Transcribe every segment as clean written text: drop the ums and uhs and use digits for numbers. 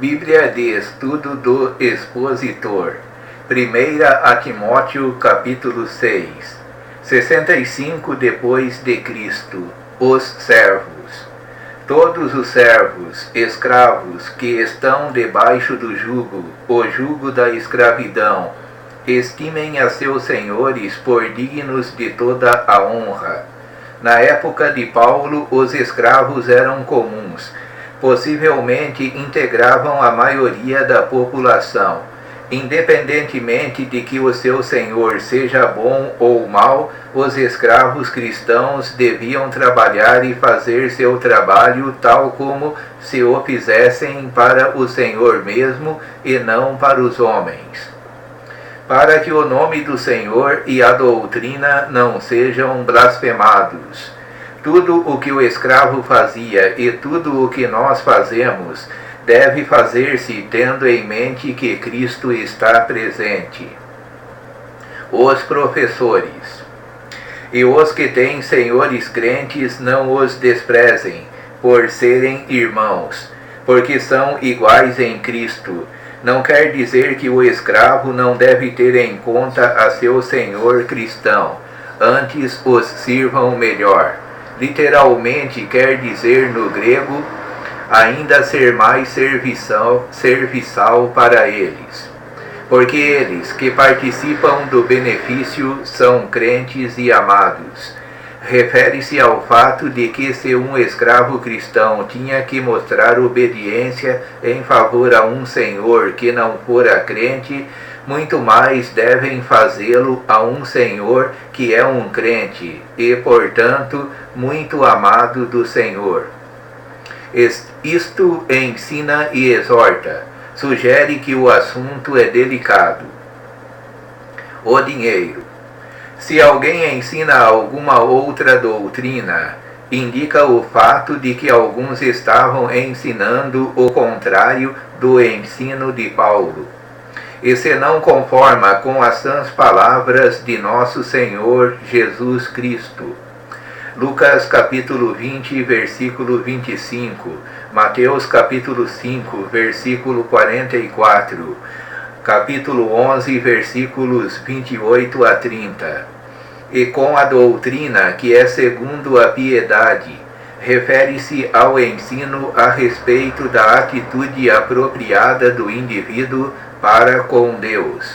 Bíblia de Estudo do Expositor. 1 a Timóteo, capítulo 6. 65 depois de Cristo. Os servos. Todos os servos, escravos, que estão debaixo do jugo, o jugo da escravidão, estimem a seus senhores por dignos de toda a honra. Na época de Paulo, os escravos eram comuns. Possivelmente integravam a maioria da população. Independentemente de que o seu senhor seja bom ou mau, os escravos cristãos deviam trabalhar e fazer seu trabalho tal como se o fizessem para o Senhor mesmo e não para os homens, para que o nome do Senhor e a doutrina não sejam blasfemados. Tudo o que o escravo fazia e tudo o que nós fazemos deve fazer-se tendo em mente que Cristo está presente. Os professores. E os que têm senhores crentes não os desprezem, por serem irmãos, porque são iguais em Cristo. Não quer dizer que o escravo não deve ter em conta a seu senhor cristão, antes os sirvam melhor. Literalmente quer dizer no grego, ainda ser mais serviçal para eles. Porque eles que participam do benefício são crentes e amados. Refere-se ao fato de que se um escravo cristão tinha que mostrar obediência em favor a um senhor que não fora crente, muito mais devem fazê-lo a um senhor que é um crente e, portanto, muito amado do Senhor. Isto ensina e exorta, sugere que o assunto é delicado. O dinheiro. Se alguém ensina alguma outra doutrina, indica o fato de que alguns estavam ensinando o contrário do ensino de Paulo, e se não conforma com as sãs palavras de nosso Senhor Jesus Cristo. Lucas capítulo 20, versículo 25, Mateus capítulo 5, versículo 44, capítulo 11, versículos 28 a 30. E com a doutrina que é segundo a piedade, refere-se ao ensino a respeito da atitude apropriada do indivíduo para com Deus.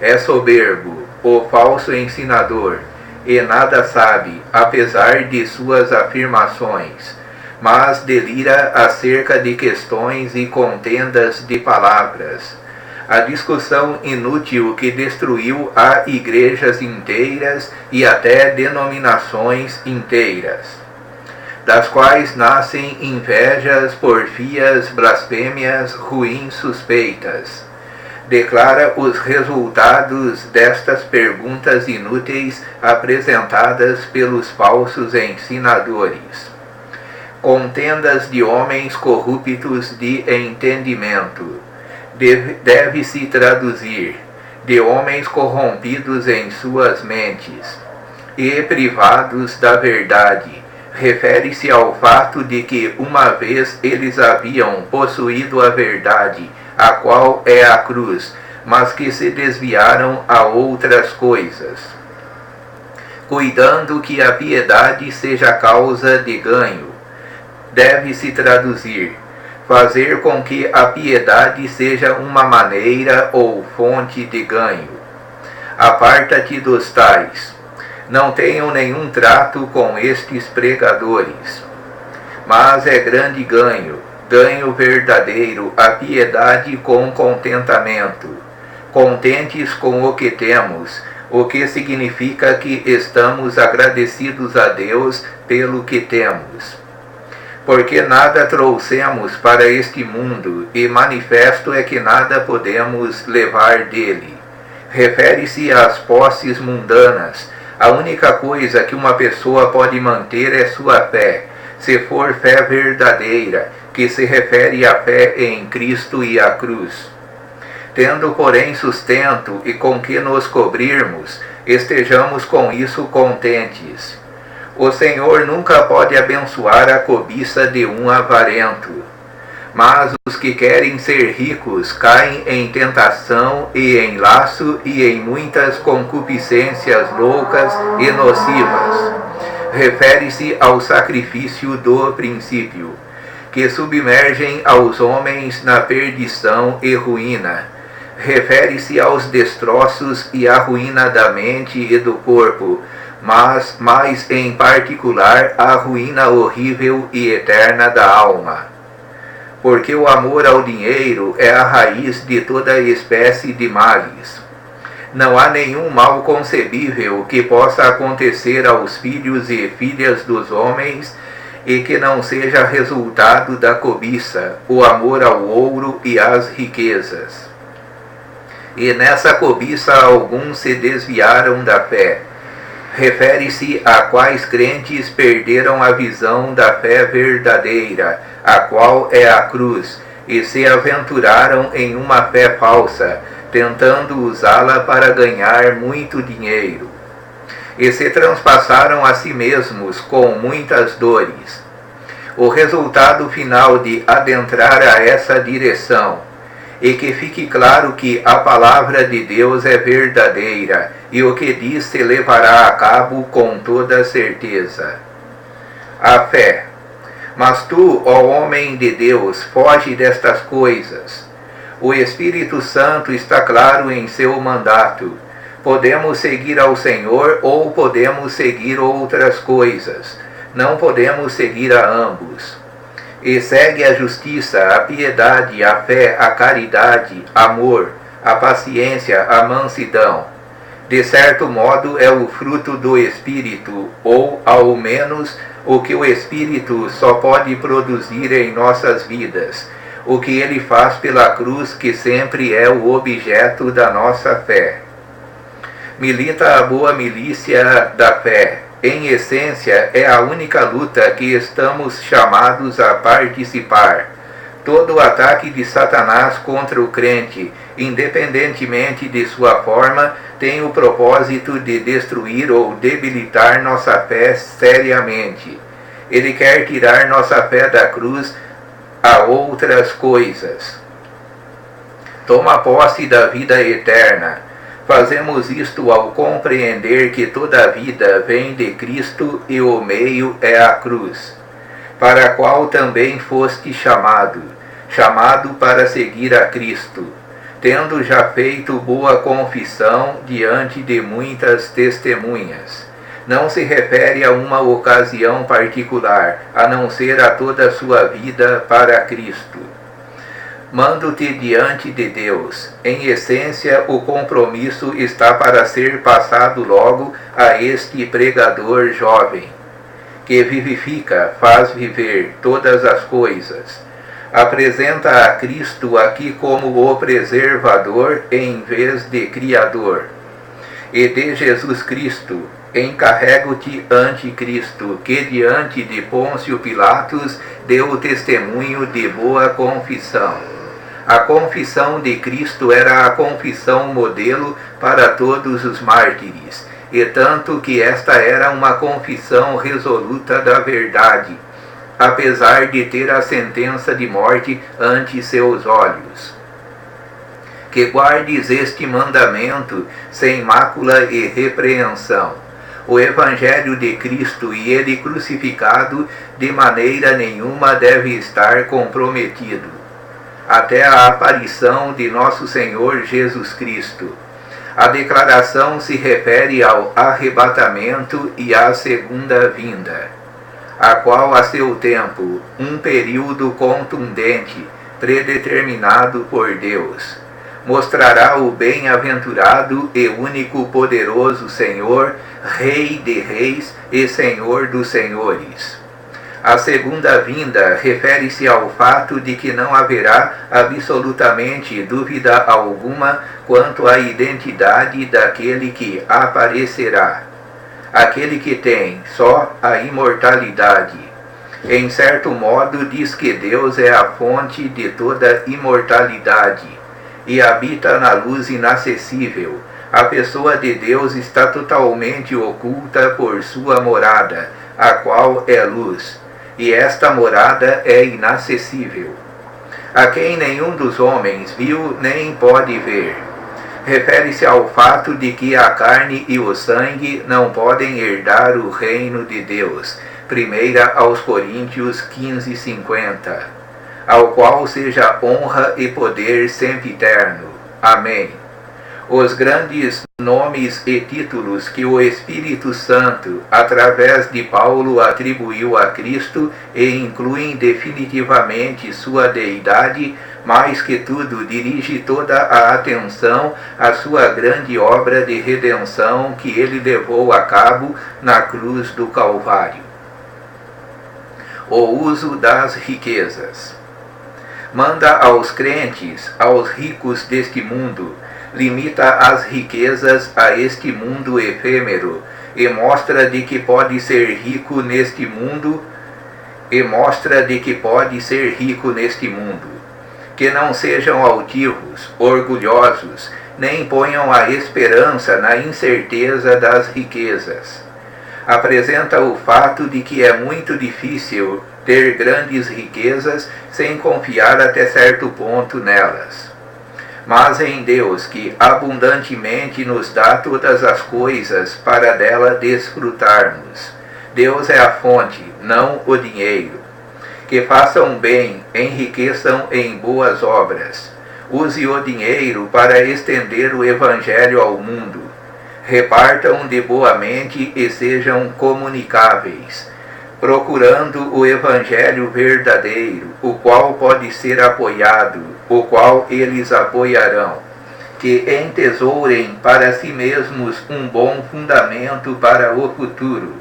É soberbo, o falso ensinador, e nada sabe, apesar de suas afirmações, mas delira acerca de questões e contendas de palavras. A discussão inútil que destruiu a igrejas inteiras e até denominações inteiras, das quais nascem invejas, porfias, blasfêmias, ruins suspeitas. Declara os resultados destas perguntas inúteis apresentadas pelos falsos ensinadores. Contendas de homens corruptos de entendimento. Deve-se traduzir, de homens corrompidos em suas mentes e privados da verdade. Refere-se ao fato de que uma vez eles haviam possuído a verdade, a qual é a cruz, mas que se desviaram a outras coisas, cuidando que a piedade seja causa de ganho. Deve-se traduzir, fazer com que a piedade seja uma maneira ou fonte de ganho. Aparta-te dos tais. Não tenham nenhum trato com estes pregadores. Mas é grande ganho verdadeiro, a piedade com contentamento. Contentes com o que temos, o que significa que estamos agradecidos a Deus pelo que temos. Porque nada trouxemos para este mundo, e manifesto é que nada podemos levar dele. Refere-se às posses mundanas. A única coisa que uma pessoa pode manter é sua fé, se for fé verdadeira, que se refere à fé em Cristo e à cruz. Tendo, porém, sustento e com que nos cobrirmos, estejamos com isso contentes. O Senhor nunca pode abençoar a cobiça de um avarento. Mas os que querem ser ricos caem em tentação e em laço e em muitas concupiscências loucas e nocivas. Refere-se ao sacrifício do princípio, que submergem aos homens na perdição e ruína. Refere-se aos destroços e à ruína da mente e do corpo, mas mais em particular à ruína horrível e eterna da alma. Porque o amor ao dinheiro é a raiz de toda espécie de males. Não há nenhum mal concebível que possa acontecer aos filhos e filhas dos homens e que não seja resultado da cobiça, o amor ao ouro e às riquezas. E nessa cobiça alguns se desviaram da fé. Refere-se a quais crentes perderam a visão da fé verdadeira, a qual é a cruz, e se aventuraram em uma fé falsa, tentando usá-la para ganhar muito dinheiro. E se transpassaram a si mesmos com muitas dores. O resultado final de adentrar a essa direção, e que fique claro que a palavra de Deus é verdadeira, e o que diz se levará a cabo com toda certeza. A fé. Mas tu, ó homem de Deus, foge destas coisas. O Espírito Santo está claro em seu mandato. Podemos seguir ao Senhor ou podemos seguir outras coisas. Não podemos seguir a ambos. E segue a justiça, a piedade, a fé, a caridade, amor, a paciência, a mansidão. De certo modo é o fruto do Espírito, ou, ao menos, o que o Espírito só pode produzir em nossas vidas, o que ele faz pela cruz, que sempre é o objeto da nossa fé. Milita a boa milícia da fé. Em essência, é a única luta que estamos chamados a participar. Todo o ataque de Satanás contra o crente, independentemente de sua forma, tem o propósito de destruir ou debilitar nossa fé seriamente. Ele quer tirar nossa fé da cruz a outras coisas. Toma posse da vida eterna. Fazemos isto ao compreender que toda a vida vem de Cristo e o meio é a cruz, para a qual também foste chamado para seguir a Cristo, tendo já feito boa confissão diante de muitas testemunhas. Não se refere a uma ocasião particular, a não ser a toda a sua vida para Cristo. Mando-te diante de Deus. Em essência, o compromisso está para ser passado logo a este pregador jovem, que vivifica, faz viver todas as coisas. Apresenta a Cristo aqui como o preservador em vez de Criador. E de Jesus Cristo, encarrego-te ante Cristo, que diante de Pôncio Pilatos deu o testemunho de boa confissão. A confissão de Cristo era a confissão modelo para todos os mártires, e tanto que esta era uma confissão resoluta da verdade, apesar de ter a sentença de morte ante seus olhos. Que guardes este mandamento sem mácula e repreensão. O Evangelho de Cristo e ele crucificado de maneira nenhuma deve estar comprometido, até a aparição de nosso Senhor Jesus Cristo. A declaração se refere ao arrebatamento e à segunda vinda, a qual a seu tempo, um período contundente, predeterminado por Deus, mostrará o bem-aventurado e único poderoso Senhor, Rei de reis e Senhor dos senhores. A segunda vinda refere-se ao fato de que não haverá absolutamente dúvida alguma quanto à identidade daquele que aparecerá, aquele que tem só a imortalidade. Em certo modo, diz que Deus é a fonte de toda imortalidade e habita na luz inacessível. A pessoa de Deus está totalmente oculta por sua morada, a qual é luz. E esta morada é inacessível. a quem nenhum dos homens viu nem pode ver. Refere-se ao fato de que a carne e o sangue não podem herdar o reino de Deus. 1 aos Coríntios 15:50. Ao qual seja honra e poder sempiterno. Amém. Os grandes nomes e títulos que o Espírito Santo, através de Paulo, atribuiu a Cristo e incluem definitivamente sua deidade, mais que tudo dirige toda a atenção à sua grande obra de redenção que ele levou a cabo na cruz do Calvário. O uso das riquezas. Manda aos crentes, aos ricos deste mundo, limita as riquezas a este mundo efêmero e mostra de que pode ser rico neste mundo, que não sejam altivos, orgulhosos, nem ponham a esperança na incerteza das riquezas. Apresenta o fato de que é muito difícil ter grandes riquezas sem confiar até certo ponto nelas. Mas em Deus, que abundantemente nos dá todas as coisas para dela desfrutarmos. Deus é a fonte, não o dinheiro. Que façam bem, enriqueçam em boas obras. Use o dinheiro para estender o Evangelho ao mundo. Repartam de boa mente e sejam comunicáveis, procurando o Evangelho verdadeiro, o qual pode ser apoiado, o qual eles apoiarão, que entesourem para si mesmos um bom fundamento para o futuro,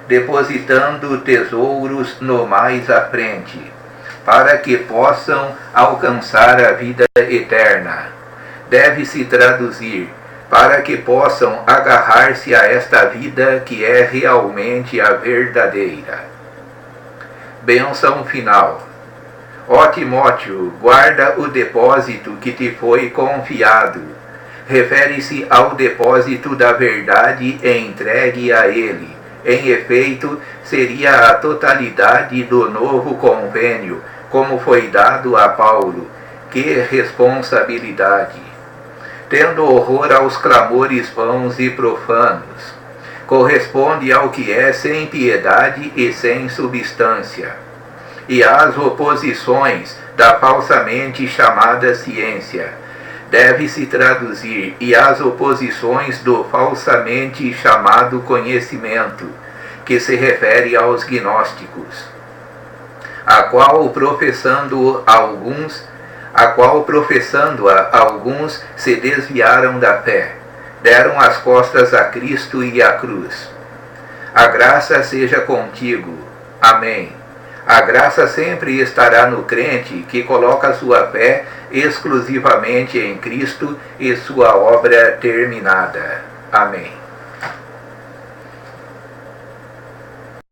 depositando tesouros no mais à frente, para que possam alcançar a vida eterna. Deve-se traduzir, para que possam agarrar-se a esta vida que é realmente a verdadeira. Bênção final. Ó Timóteo, guarda o depósito que te foi confiado. Refere-se ao depósito da verdade entregue a ele. Em efeito, seria a totalidade do novo convênio, como foi dado a Paulo. Que responsabilidade! Tendo horror aos clamores vãos e profanos. Corresponde ao que é sem piedade e sem substância. E às oposições da falsamente chamada ciência. Deve-se traduzir, e às oposições do falsamente chamado conhecimento, que se refere aos gnósticos, a qual professando-a alguns se desviaram da fé, deram as costas a Cristo e à cruz. A graça seja contigo. Amém. A graça sempre estará no crente que coloca sua fé exclusivamente em Cristo e sua obra terminada. Amém.